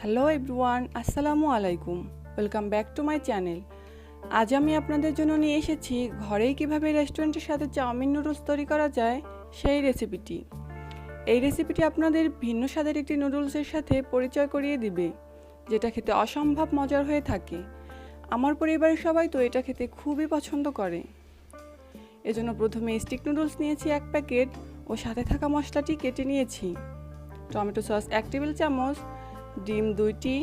Hello everyone, আসসালামু আলাইকুম। Welcome back to my channel. আজ আমি আপনাদের জন্য নিয়ে এসেছি ঘরেই কিভাবে রেস্টুরেন্টের সাথে চাউমিন নুডলস তৈরি করা যায় সেই রেসিপিটি। এই রেসিপিটি আপনাদের ভিন্ন স্বাদের একটি নুডলসের সাথে পরিচয় করিয়ে দিবে, যেটা খেতে অসম্ভব মজার হয়ে থাকে। আমার পরিবারের সবাই তো এটা খেতে খুবই পছন্দ করে। এজন্য প্রথমে স্টিক নুডলস নিয়েছি 1 প্যাকেট ও সাথে থাকা মশলাটি কেটে নিয়েছি। টমেটো সস 1 টেবিল চামচ, ডিম 2টি,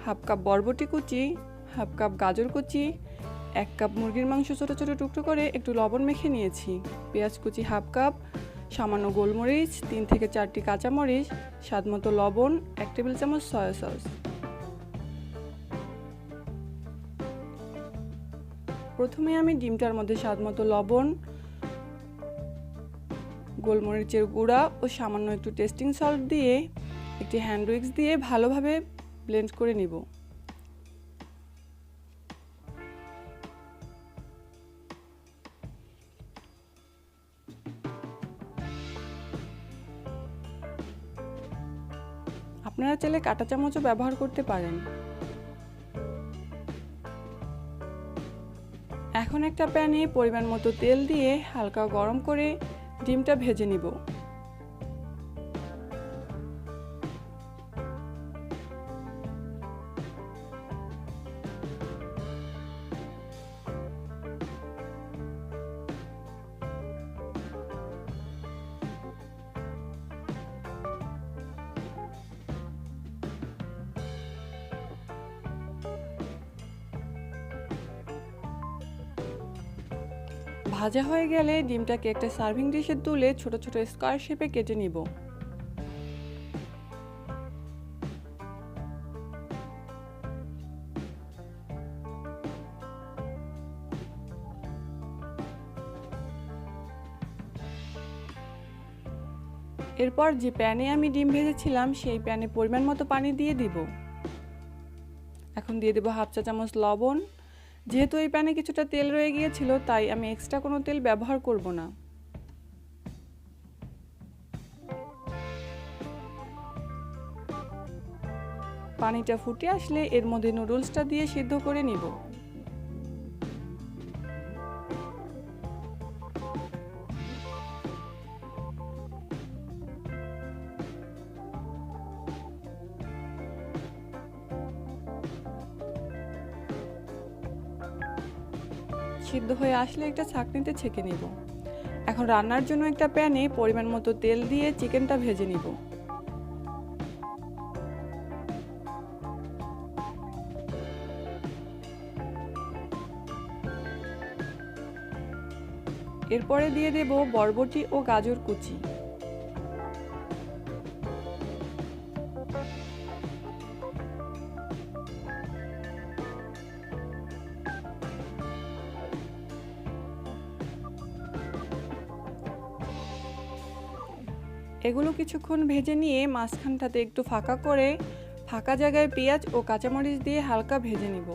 হাফ কাপ বরবটি কুচি, হাফ কাপ গাজর কুচি, 1 কাপ মুরগির মাংস ছোটো ছোটো টুকরো করে একটু লবণ মেখে নিয়েছি, পেঁয়াজ কুচি হাফ কাপ, সামান্য গোলমরিচ, 3 থেকে 4টি কাঁচামরিচ, স্বাদমতো লবণ, 1 টেবিল চামচ সয়া সস। প্রথমে আমি ডিমটার মধ্যে স্বাদমতো লবণ, গোলমরিচের গুঁড়া ও সামান্য একটু টেস্টিং সল্ট দিয়ে একটি হ্যান্ড উইক্স দিয়ে ভালোভাবে ব্লেন্ড করে নিব। আপনারা চাইলে কাঁটা চামচও ব্যবহার করতে পারেন। এখন একটা প্যানে পরিমাণ মতো তেল দিয়ে হালকা গরম করে ডিমটা ভেজে নিব। ভাজা হয়ে গেলে ডিমটাকে একটা সার্ভিং ডিশে তুলে ছোট ছোট স্কোয়ার শেপে কেটে নিব। এরপর যে প্যানে আমি ডিম ভেজেছিলাম সেই প্যানে পরিমাণ মতো পানি দিয়ে দিব। এখন দিয়ে দেব হাফ চা চামচ লবণ। যেহেতু এই প্যানে কিছুটা তেল রয়ে গিয়েছিল, তাই আমি এক্সট্রা কোনো তেল ব্যবহার করব না। পানিটা ফুটে আসলে এর মধ্যে নুডলসটা দিয়ে সিদ্ধ করে নিব। সিদ্ধ হয়ে আসলে একটা ছাঁকনিতে ছেঁকে নিব। এখন রান্নার জন্য একটা প্যানে পরিমাণ মতো তেল দিয়ে চিকেনটা ভেজে নিব। এরপরে দিয়ে দেব বরবটি ও গাজর কুচি। এগুলো কিছুক্ষণ ভেজে নিয়ে মাঝখানটাতে একটু ফাঁকা করে ফাঁকা জায়গায় পেঁয়াজ ও কাঁচামরিচ দিয়ে হালকা ভেজে নিব।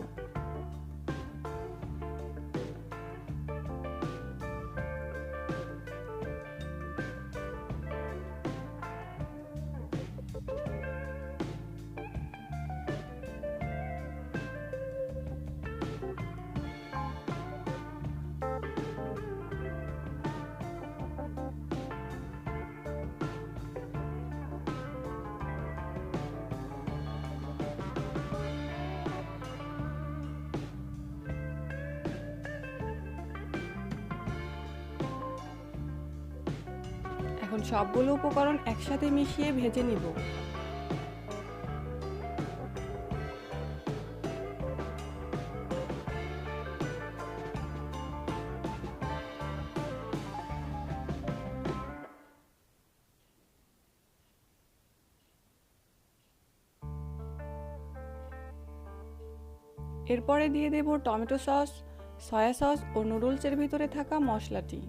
এখন সবগুলো উপকরণ একসাথে মিশিয়ে ভেজে নিব। এরপরে দিয়ে দেব টমেটো সস, সয়া সস ও নুডলসের ভিতরে থাকা মশলাটি।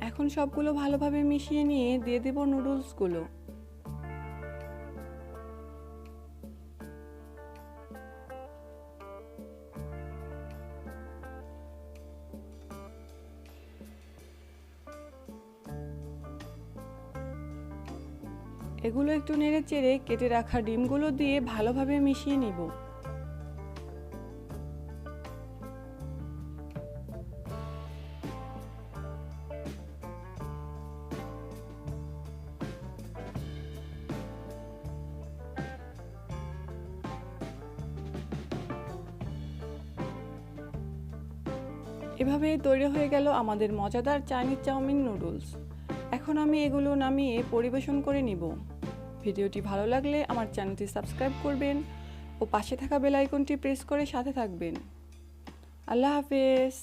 এখন সবগুলো ভালোভাবে মিশিয়ে নিয়ে দিয়ে দেব নুডলসগুলো। এগুলো একটু নেড়ে চেড়ে কেটে রাখা ডিমগুলো দিয়ে ভালোভাবে মিশিয়ে নিব। এভাবে তৈরি হয়ে গেল আমাদের মজাদার চাইনিজ চাউমিন নুডলস। এখন আমি এগুলো নামিয়ে পরিবেশন করে নিব। ভিডিওটি ভালো লাগলে আমার চ্যানেলটি সাবস্ক্রাইব করবেন ও পাশে থাকা বেল আইকনটি প্রেস করে সাথে থাকবেন। আল্লাহ হাফেজ।